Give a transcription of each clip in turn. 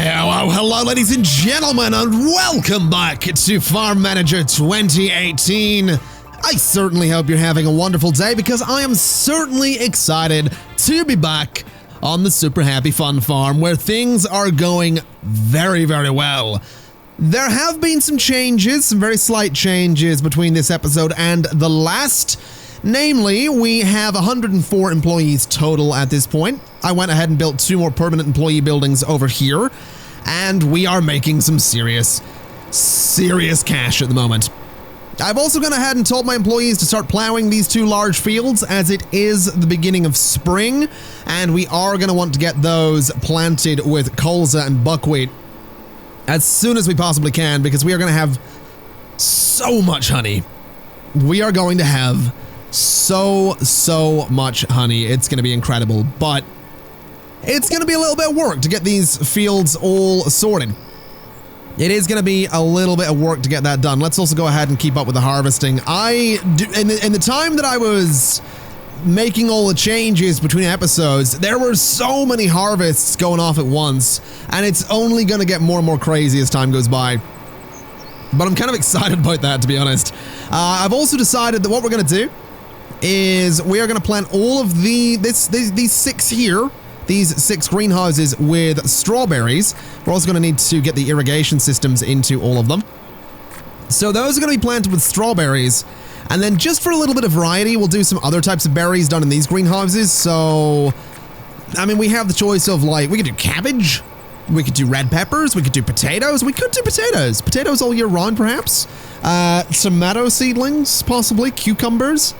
Hello, ladies and gentlemen, and welcome back to Farm Manager 2018. I certainly hope you're having a wonderful day because I am certainly excited to be back on the Super Happy Fun Farm where things are going very, very well. There have been some changes, some very slight changes between this episode and the last. Namely, we have 104 employees total at this point. I went ahead and built 2 more permanent employee buildings over here, and we are making some serious cash at the moment. I've also gone ahead and told my employees to start plowing these 2 large fields as it is the beginning of spring, and we are going to want to get those planted with colza and buckwheat as soon as we possibly can because we are going to have so much honey. We are going to have so much honey. It's going to be incredible, but it's going to be a little bit of work to get these fields all sorted. It is going to be a little bit of work to get that done. Let's also go ahead and keep up with the harvesting. In the time that I was making all the changes between episodes, there were so many harvests going off at once, and it's only going to get more and more crazy as time goes by. But I'm kind of excited about that, to be honest. I've also decided that what we're going to do is we are going to plant all of these 6 here, these 6 greenhouses with strawberries. We're also going to need to get the irrigation systems into all of them. So those are going to be planted with strawberries. And then just for a little bit of variety, we'll do some other types of berries done in these greenhouses. So, I mean, we have the choice of like, we could do cabbage, we could do red peppers, we could do potatoes, we could do potatoes all year round perhaps. Tomato seedlings, possibly, cucumbers.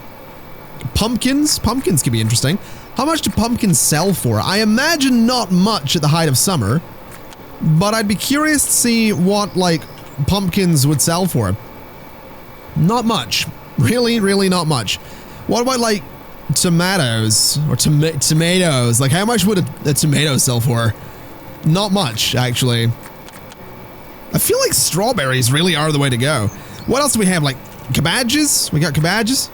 Pumpkins could be interesting. How much do pumpkins sell for? I imagine not much at the height of summer, but I'd be curious to see what, like, pumpkins would sell for. Not much. Really not much. What about, like, tomatoes or tomatoes? Like, how much would a tomato sell for? Not much, actually. I feel like strawberries really are the way to go. What else do we have? Like, cabbages? We got cabbages?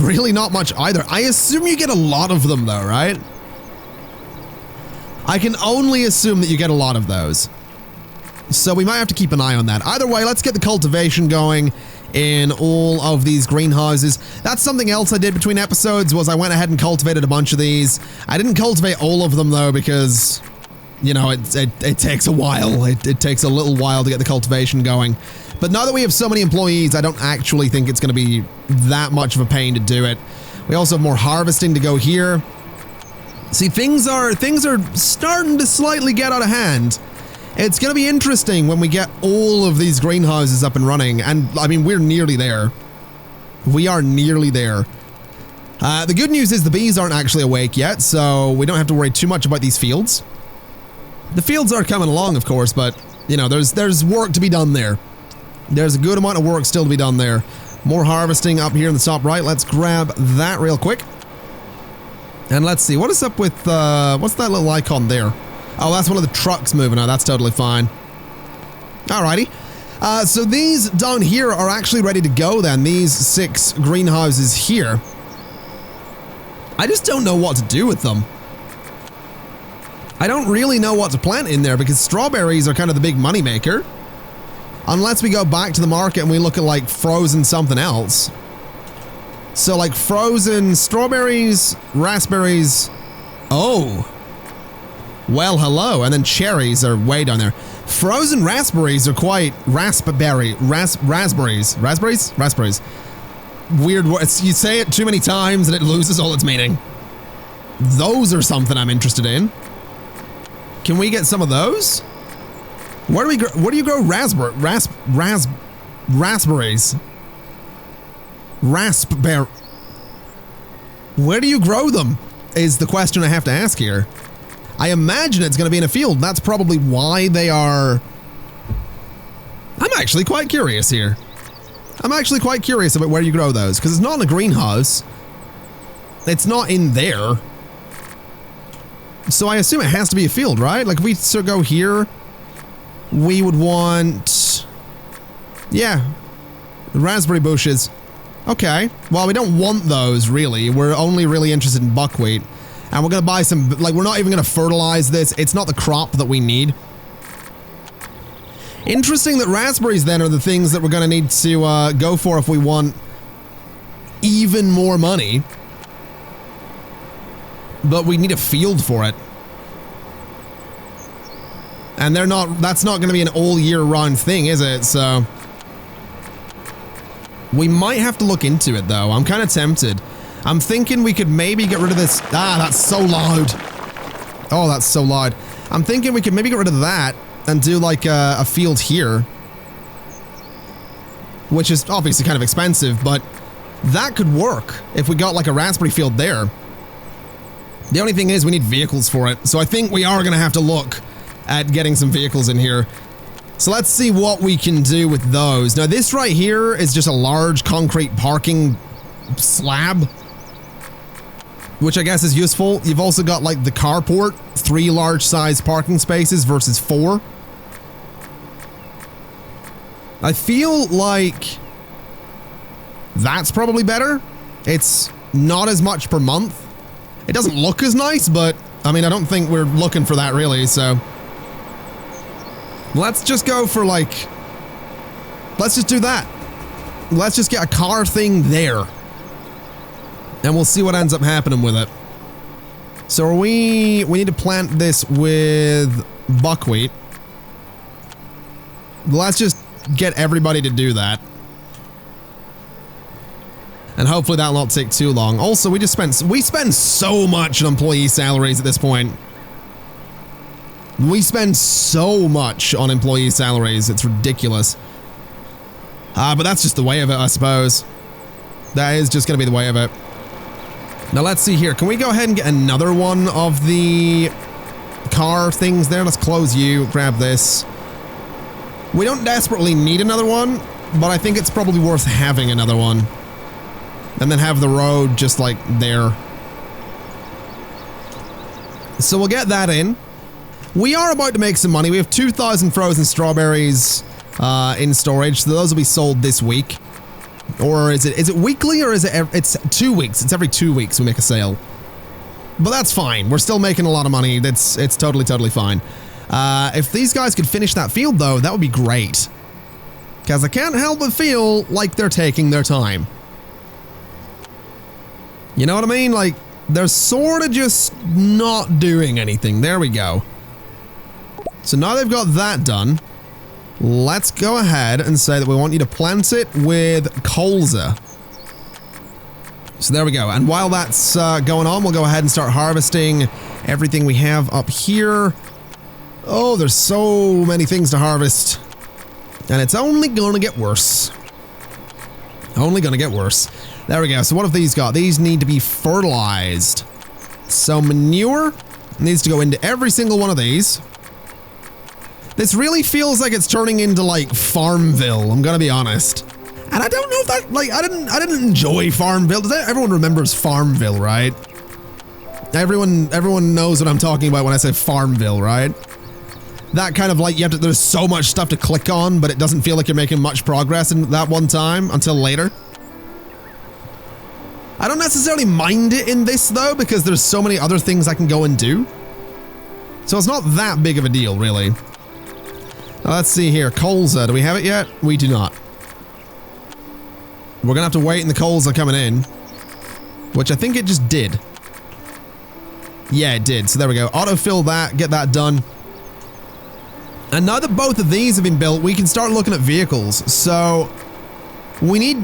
Really not much either. I assume you get a lot of them though, right? I can only assume that you get a lot of those. So we might have to keep an eye on that. Either way, let's get the cultivation going in all of these greenhouses. That's something else I did between episodes was I went ahead and cultivated a bunch of these. I didn't cultivate all of them though because, you know, it takes a while. It takes a little while to get the cultivation going. But now that we have so many employees, I don't actually think it's going to be that much of a pain to do it. We also have more harvesting to go here. See, things are starting to slightly get out of hand. It's going to be interesting when we get all of these greenhouses up and running. And, I mean, we're nearly there. We are nearly there. The good news is the bees aren't actually awake yet, so we don't have to worry too much about these fields. The fields are coming along, of course, but, you know, there's work to be done there. There's a good amount of work still to be done there. More harvesting up here in the top right. Let's grab that real quick. And let's see, what is up with, what's that little icon there? Oh, that's one of the trucks moving. Oh, that's totally fine. Alrighty. So these down here are actually ready to go then. These 6 greenhouses here. I just don't know what to do with them. I don't really know what to plant in there because strawberries are kind of the big money maker. Unless we go back to the market and we look at like frozen something else. So like frozen strawberries, raspberries. Oh. Well, hello. And then cherries are way down there. Frozen raspberries are quite raspberries. Weird words. You say it too many times and it loses all its meaning. Those are something I'm interested in. Can we get some of those? Where do you grow raspberries? Where do you grow them? Is the question I have to ask here. I imagine it's going to be in a field. That's probably why they are. I'm actually quite curious here. I'm actually quite curious about where you grow those because it's not in a greenhouse. It's not in there. So I assume it has to be a field, right? Like if we sort of go here. We would want, yeah, raspberry bushes. Okay, well, we don't want those, really. We're only really interested in buckwheat. And we're going to buy some, like, we're not even going to fertilize this. It's not the crop that we need. Interesting that raspberries then are the things that we're going to need to go for if we want even more money. But we need a field for it. And that's not going to be an all year round thing, is it? So we might have to look into it though. I'm kind of tempted. I'm thinking we could maybe get rid of this. Ah, that's so loud. Oh, that's so loud. I'm thinking we could maybe get rid of that and do like a field here, which is obviously kind of expensive, but that could work if we got like a raspberry field there. The only thing is we need vehicles for it. So I think we are going to have to look at getting some vehicles in here. So let's see what we can do with those. Now this right here is just a large concrete parking slab, which I guess is useful. You've also got like the carport, 3 large size parking spaces versus 4. I feel like that's probably better. It's not as much per month. It doesn't look as nice, but I mean, I don't think we're looking for that really, so let's just go for like, let's just do that. Let's just get a car thing there. And we'll see what ends up happening with it. So we need to plant this with buckwheat. Let's just get everybody to do that. And hopefully that'll not take too long. Also, we spend so much on employee salaries at this point. We spend so much on employee salaries, it's ridiculous. But that's just the way of it, I suppose. That is just going to be the way of it. Now let's see here. Can we go ahead and get another one of the car things there? Let's close you, grab this. We don't desperately need another one, but I think it's probably worth having another one. And then have the road just like there. So we'll get that in. We are about to make some money. We have 2,000 frozen strawberries in storage, so those will be sold this week. Or is it weekly, or is it's 2 weeks? It's every 2 weeks we make a sale. But that's fine. We're still making a lot of money. It's totally fine. If these guys could finish that field though, that would be great. Because I can't help but feel like they're taking their time. You know what I mean? Like, they're sort of just not doing anything. There we go. So now they've got that done. Let's go ahead and say that we want you to plant it with colza. So there we go. And while that's going on, we'll go ahead and start harvesting everything we have up here. Oh, there's so many things to harvest. And it's only going to get worse. Only going to get worse. There we go. So what have these got? These need to be fertilized. So manure needs to go into every single one of these. This really feels like it's turning into like Farmville, I'm gonna be honest. And I don't know if that, like, I didn't enjoy Farmville. Everyone remembers Farmville, right? Everyone knows what I'm talking about when I say Farmville, right? That kind of like, there's so much stuff to click on, but it doesn't feel like you're making much progress in that one time until later. I don't necessarily mind it in this though, because there's so many other things I can go and do. So it's not that big of a deal, really. Now let's see here. Colza, do we have it yet? We do not. We're gonna have to wait and the coals are coming in. Which I think it just did. Yeah, it did. So there we go. Autofill that, get that done. And now that both of these have been built, we can start looking at vehicles. So we need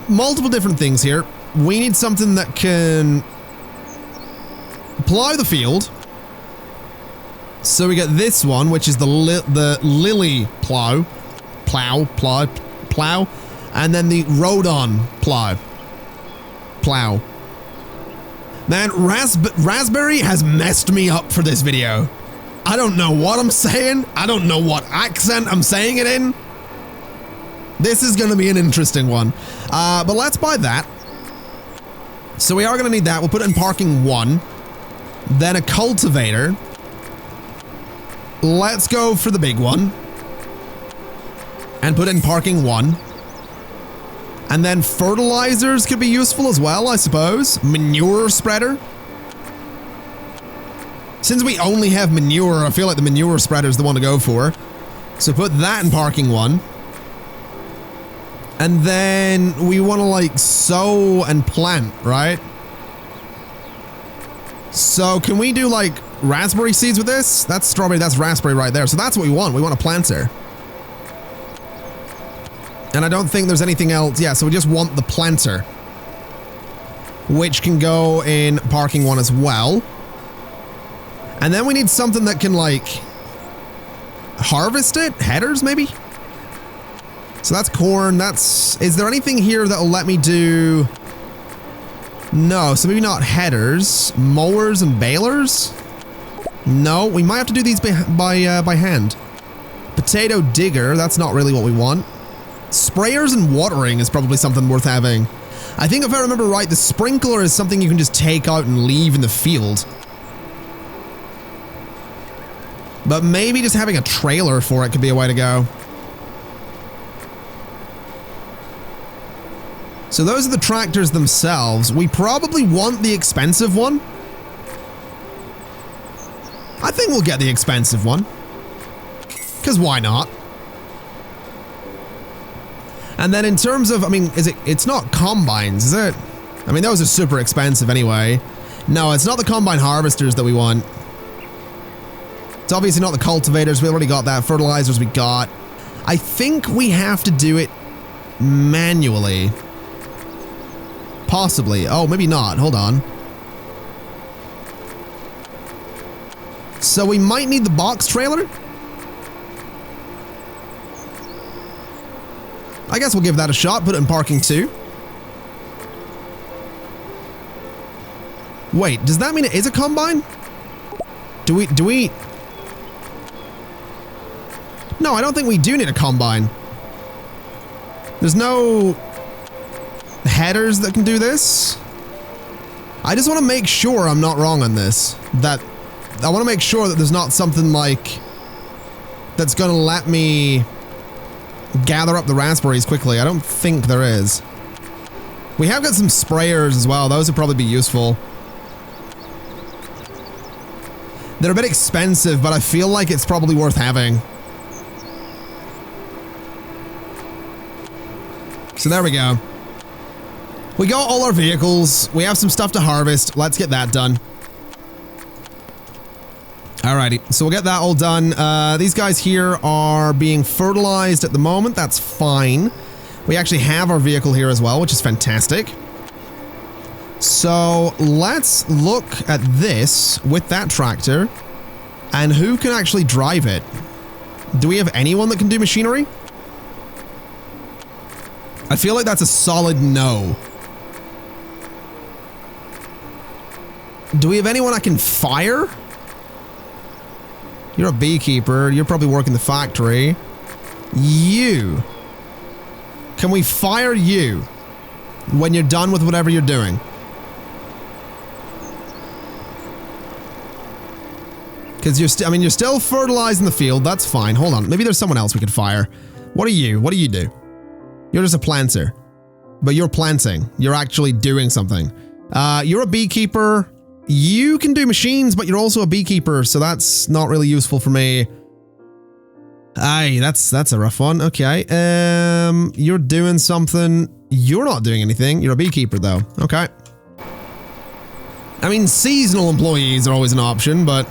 multiple different things here. We need something that can plow the field. So we get this one, which is the lily plow, and then the Rodon plow. Man, Raspberry has messed me up for this video. I don't know what I'm saying. I don't know what accent I'm saying it in. This is going to be an interesting one. But let's buy that. So we are going to need that. We'll put it in parking 1. Then a cultivator. Let's go for the big one. And put it in parking 1. And then fertilizers could be useful as well, I suppose. Manure spreader. Since we only have manure, I feel like the manure spreader is the one to go for. So put that in parking 1. And then we want to like sow and plant, right? So can we do like raspberry seeds with this? That's strawberry, that's raspberry right there. So that's what we want. We want a planter. And I don't think there's anything else. Yeah, so we just want the planter, which can go in parking 1 as well. And then we need something that can like harvest it? Headers maybe? So that's corn. Is there anything here that'll let me do? No, so maybe not headers. Mowers and balers? No, we might have to do these by hand. Potato digger, that's not really what we want. Sprayers and watering is probably something worth having. I think if I remember right, the sprinkler is something you can just take out and leave in the field. But maybe just having a trailer for it could be a way to go. So those are the tractors themselves. We probably want the expensive one. I think we'll get the expensive one. Because why not? And then in terms of, I mean, it's not combines, is it? I mean, those are super expensive anyway. No, it's not the combine harvesters that we want. It's obviously not the cultivators. We already got that. Fertilizers we got. I think we have to do it manually. Possibly. Oh, maybe not. Hold on. So we might need the box trailer. I guess we'll give that a shot. Put it in parking 2. Wait, does that mean it is a combine? Do we? No, I don't think we do need a combine. There's no headers that can do this. I just want to make sure I'm not wrong on this. I want to make sure that there's not something like that's going to let me gather up the raspberries quickly. I don't think there is. We have got some sprayers as well. Those would probably be useful. They're a bit expensive, but I feel like it's probably worth having. So there we go. We got all our vehicles. We have some stuff to harvest. Let's get that done. Alrighty, so we'll get that all done. These guys here are being fertilized at the moment. That's fine. We actually have our vehicle here as well, which is fantastic. So let's look at this with that tractor and who can actually drive it. Do we have anyone that can do machinery? I feel like that's a solid no. Do we have anyone I can fire? You're a beekeeper. You're probably working the factory. You. Can we fire you when you're done with whatever you're doing? Because you're still fertilizing the field. That's fine. Hold on. Maybe there's someone else we could fire. What are you? What do you do? You're just a planter. But you're planting. You're actually doing something. You're a beekeeper. You can do machines, but you're also a beekeeper, so that's not really useful for me. Aye, that's a rough one. Okay. You're doing something. You're not doing anything. You're a beekeeper, though. Okay. I mean, seasonal employees are always an option, but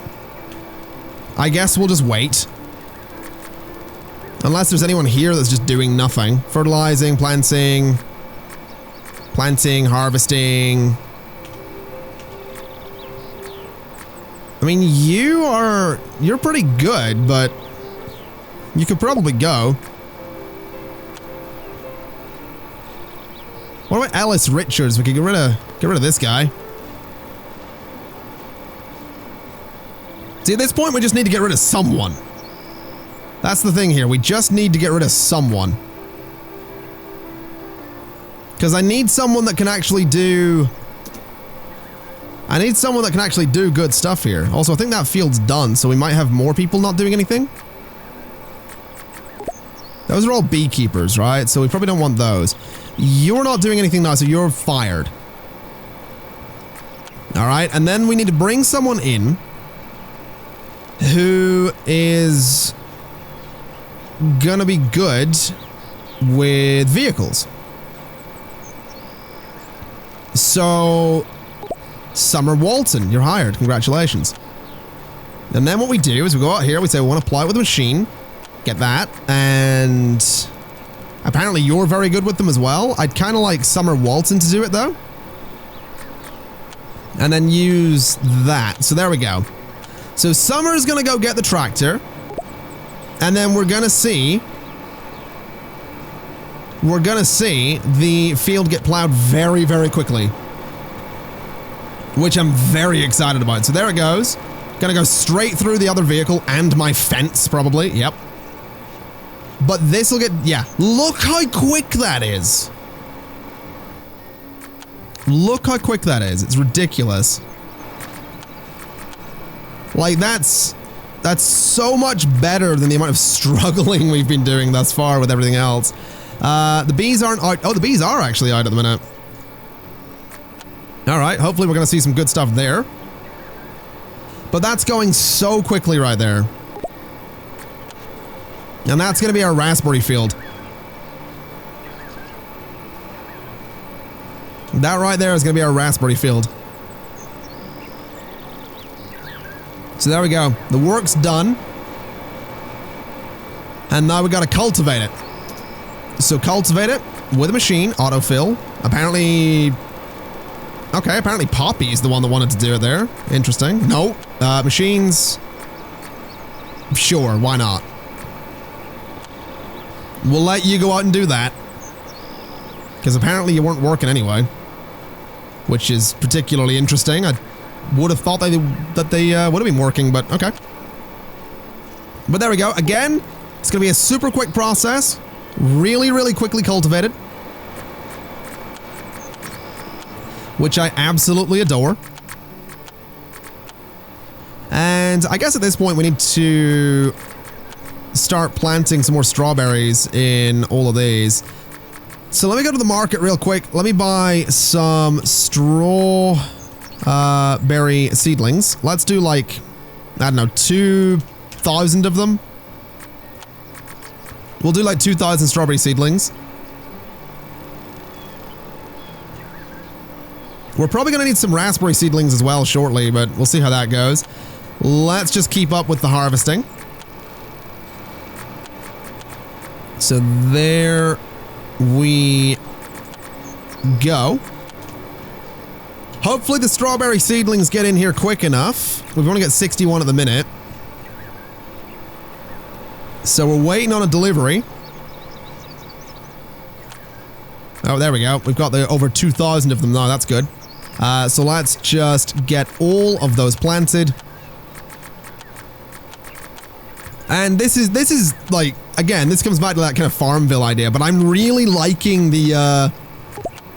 I guess we'll just wait. Unless there's anyone here that's just doing nothing. Fertilizing, planting, harvesting. I mean, you're pretty good, but you could probably go. What about Ellis Richards? We could get rid of this guy. See, at this point, we just need to get rid of someone. That's the thing here. We just need to get rid of someone. Because I need someone that can actually do... good stuff here. Also, I think that field's done, so we might have more people not doing anything. Those are all beekeepers, right? So we probably don't want those. You're not doing anything now, so you're fired. Alright, and then we need to bring someone in who is gonna be good with vehicles. So, Summer Walton, you're hired. Congratulations. And then what we do is we go out here, we say we want to apply it with a machine. Get that. And apparently you're very good with them as well. I'd kind of like Summer Walton to do it though. And then use that. So there we go. So Summer's going to go get the tractor. And then we're going to see the field get plowed very, very quickly. Which I'm very excited about. So there it goes. Gonna go straight through the other vehicle and my fence, probably. Yep. But this will get... Yeah. Look how quick that is. Look how quick that is. It's ridiculous. Like, that's so much better than the amount of struggling we've been doing thus far with everything else. The bees aren't out. Oh, the bees are actually out at the minute. Alright, hopefully we're going to see some good stuff there. But that's going so quickly right there. And that's going to be our raspberry field. That right there is going to be our raspberry field. So there we go. The work's done. And now we got to cultivate it. So cultivate it with a machine, autofill. Apparently... Okay, apparently Poppy's the one that wanted to do it there. Interesting. No. Machines. Sure, why not? We'll let you go out and do that. Because apparently you weren't working anyway. Which is particularly interesting. I would have thought that they would have been working, but okay. But there we go. Again, it's going to be a super quick process. Really, really quickly cultivated. Which I absolutely adore. And I guess at this point we need to start planting some more strawberries in all of these. So let me go to the market real quick. Let me buy some strawberry seedlings. Let's do like, I don't know, 2,000 of them. We'll do like 2,000 strawberry seedlings. We're probably going to need some raspberry seedlings as well shortly, but we'll see how that goes. Let's just keep up with the harvesting. So there we go. Hopefully the strawberry seedlings get in here quick enough. We've only got 61 at the minute. So we're waiting on a delivery. Oh, there we go. We've got the over 2,000 of them now. That's good. So let's just get all of those planted. And this is like, again, this comes back to that kind of Farmville idea, but I'm really liking the,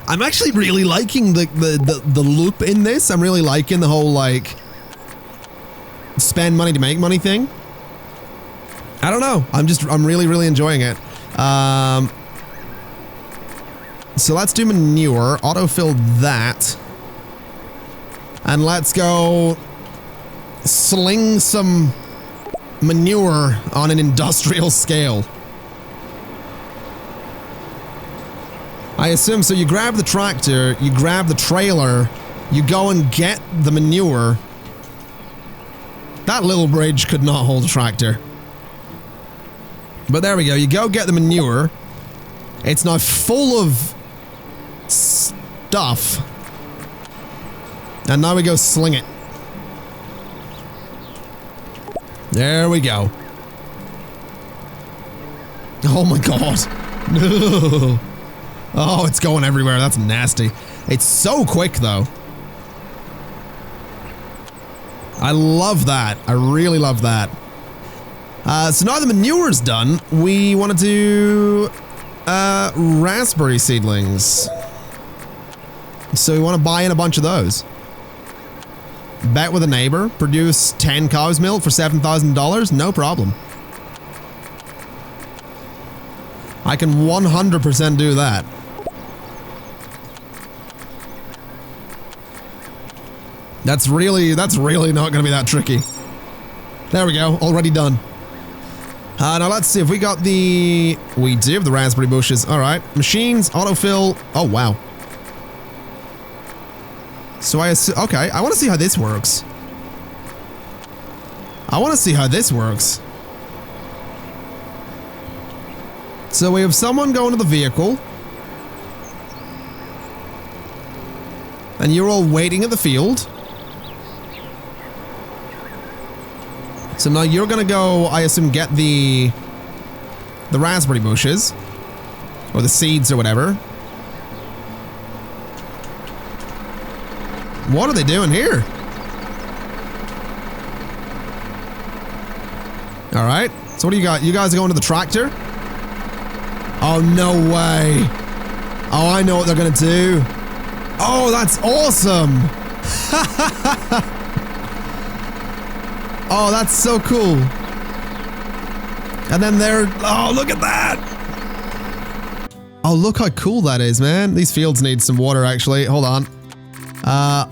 I'm actually really liking the loop in this. I'm really liking the whole, like, spend money to make money thing. I don't know. I'm really, really enjoying it. So let's do manure, autofill that. And let's go sling some manure on an industrial scale. I assume, so you grab the tractor, you grab the trailer, you go and get the manure. That little bridge could not hold a tractor. But there we go, you go get the manure. It's now full of stuff. And now we go sling it. There we go. Oh my god. No. Oh, it's going everywhere. That's nasty. It's so quick though. I love that. I really love that. So now the manure's done, we want to do raspberry seedlings. So we want to buy in a bunch of those. Bet with a neighbor, produce 10 cow's milk for $7,000, no problem. I can 100% do that. That's really not going to be that tricky. There we go, already done. Now let's see if we got the... We do have the raspberry bushes. All right. Machines, autofill. Oh, wow. So okay, I want to see how this works. So we have someone going to the vehicle. And you're all waiting at the field. So now you're gonna go, I assume, get the raspberry bushes. Or the seeds or whatever. What are they doing here? Alright, so what do you got? You guys are going to the tractor? Oh, no way. Oh, I know what they're gonna do. Oh, that's awesome. Oh, that's so cool. And then they're... Oh, look at that. Oh, look how cool that is, man. These fields need some water, actually. Hold on. I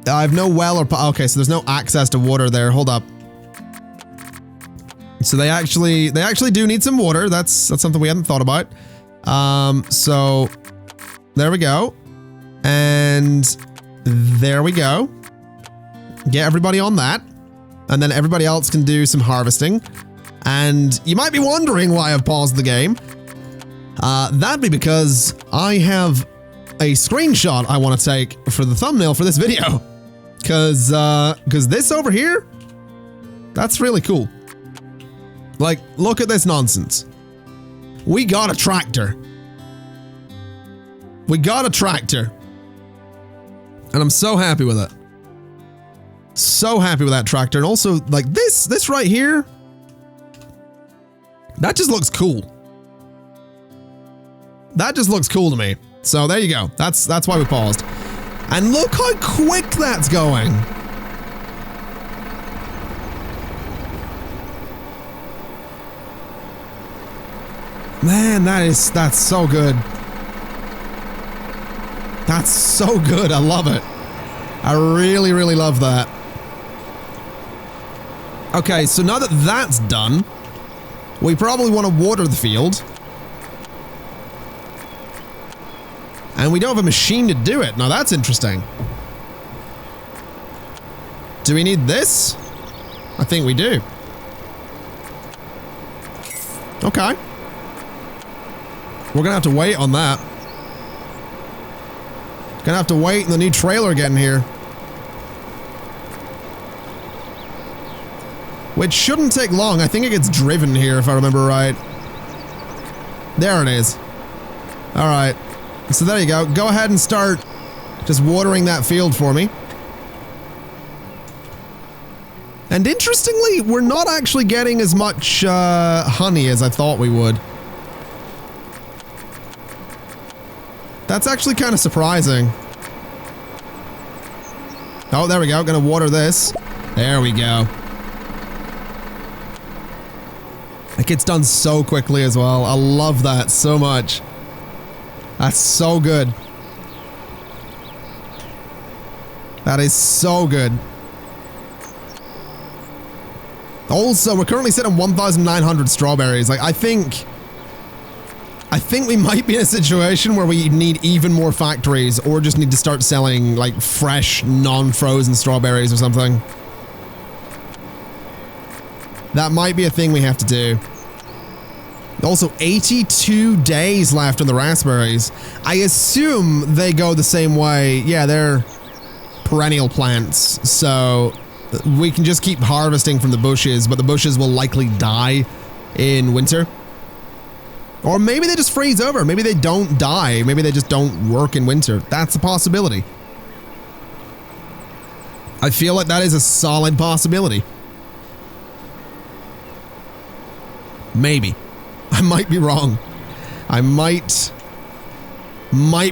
have no well or... Okay, so there's no access to water there. Hold up. So they actually do need some water. That's something we hadn't thought about. So there we go. And there we go. Get everybody on that. And then everybody else can do some harvesting. And you might be wondering why I've paused the game. That'd be because I have a screenshot I want to take for the thumbnail for this video. Cause this over here, that's really cool. Like, look at this nonsense. We got a tractor. We got a tractor. And I'm so happy with it. So happy with that tractor. And also, like, this right here, that just looks cool. That just looks cool to me. So there you go. That's why we paused. And look how quick that's going. Man, that's so good. That's so good. I love it. I really, really love that. Okay, so now that that's done, we probably want to water the field. And we don't have a machine to do it. Now that's interesting. Do we need this? I think we do. Okay. We're gonna have to wait on that. Gonna have to wait in the new trailer getting here. Which shouldn't take long. I think it gets driven here if I remember right. There it is. Alright. So there you go. Go ahead and start just watering that field for me. And interestingly, we're not actually getting as much honey as I thought we would. That's actually kind of surprising. Oh, there we go. Gonna water this. There we go. It gets done so quickly as well. I love that so much. That's so good. That is so good. Also, we're currently sitting on 1,900 strawberries. Like, I think we might be in a situation where we need even more factories or just need to start selling, like, fresh, non-frozen strawberries or something. That might be a thing we have to do. Also, 82 days left on the raspberries. I assume they go the same way. Yeah, they're perennial plants, so we can just keep harvesting from the bushes, but the bushes will likely die in winter. Or maybe they just freeze over. Maybe they don't die. Maybe they just don't work in winter. That's a possibility. I feel like that is a solid possibility. Maybe. I might be wrong. I might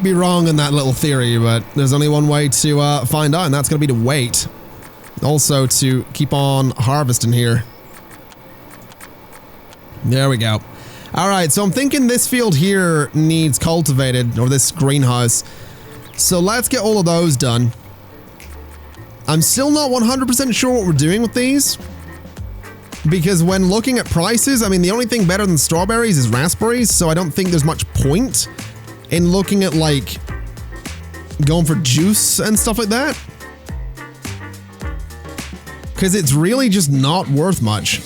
be wrong in that little theory, but there's only one way to find out, and that's going to be to wait. Also to keep on harvesting here. There we go. Alright, so I'm thinking this field here needs cultivated, or this greenhouse. So let's get all of those done. I'm still not 100% sure what we're doing with these. Because when looking at prices, I mean, the only thing better than strawberries is raspberries, so I don't think there's much point in looking at, like, going for juice and stuff like that. Because it's really just not worth much.